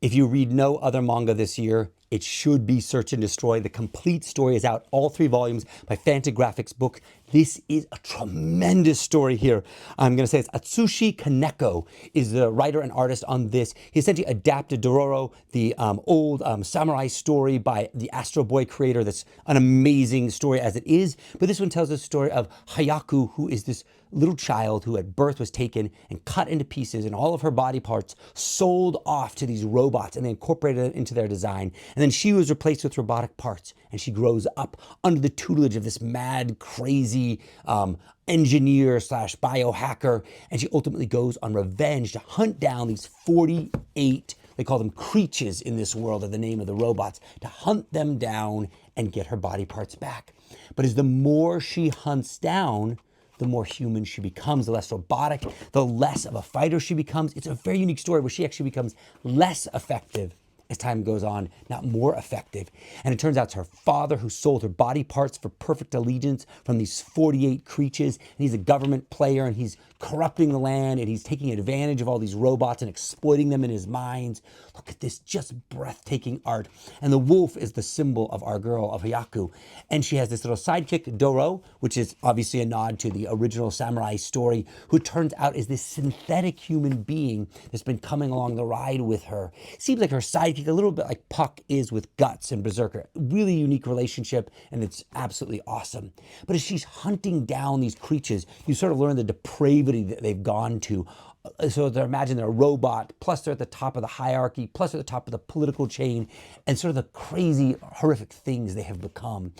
If you read no other manga this year, it should be Search and Destroy. The complete story is out, all 3 volumes by Fantagraphics Book. This is a tremendous story here. I'm going to say it's Atsushi Kaneko is the writer and artist on this. He essentially adapted Dororo, the old samurai story by the Astro Boy creator. That's an amazing story as it is. But this one tells the story of Hayaku, who is this little child who at birth was taken and cut into pieces, and all of her body parts sold off to these robots, and they incorporated it into their design. And then she was replaced with robotic parts, and she grows up under the tutelage of this mad, crazy engineer slash biohacker, and she ultimately goes on revenge to hunt down these 48, they call them creatures in this world, are the name of the robots, to hunt them down and get her body parts back. But as the more she hunts down, the more human she becomes, the less robotic, the less of a fighter she becomes. It's a very unique story where she actually becomes less effective as time goes on, not more effective. And it turns out it's her father who sold her body parts for perfect allegiance from these 48 creatures. And he's a government player, and he's corrupting the land, and he's taking advantage of all these robots and exploiting them in his mines. Look at this just breathtaking art. And the wolf is the symbol of our girl, of Hayaku. And she has this little sidekick, Doro, which is obviously a nod to the original samurai story, who turns out is this synthetic human being that's been coming along the ride with her. Seems like her sidekick, a little bit like Puck is with Guts and Berserker. Really unique relationship, and it's absolutely awesome. But as she's hunting down these creatures, you sort of learn the depravity that they've gone to. So imagine they're a robot, plus they're at the top of the hierarchy, plus they're at the top of the political chain, and sort of the crazy, horrific things they have become.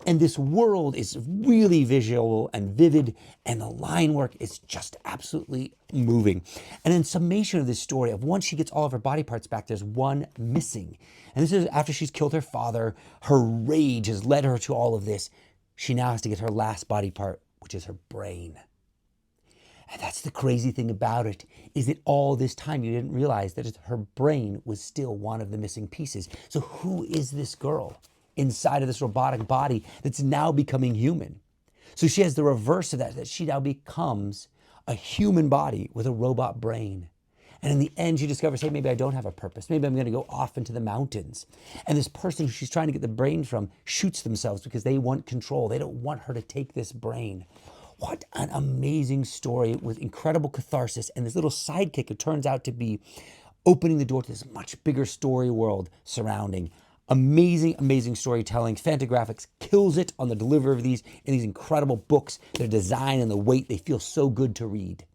And this world is really visual and vivid, and the line work is just absolutely moving. And in summation of this story, of once she gets all of her body parts back, there's one missing. And this is after she's killed her father. Her rage has led her to all of this. She now has to get her last body part, which is her brain. And that's the crazy thing about it, is that all this time you didn't realize that her brain was still one of the missing pieces. So who is this girl inside of this robotic body that's now becoming human? So she has the reverse of that she now becomes a human body with a robot brain. And in the end, she discovers, hey, maybe I don't have a purpose. Maybe I'm going to go off into the mountains. And this person who she's trying to get the brain from shoots themselves because they want control. They don't want her to take this brain. What an amazing story with incredible catharsis, and this little sidekick, it turns out to be opening the door to this much bigger story world surrounding. Amazing, amazing storytelling. Fantagraphics kills it on the delivery of these in these incredible books. Their design and the weight, they feel so good to read.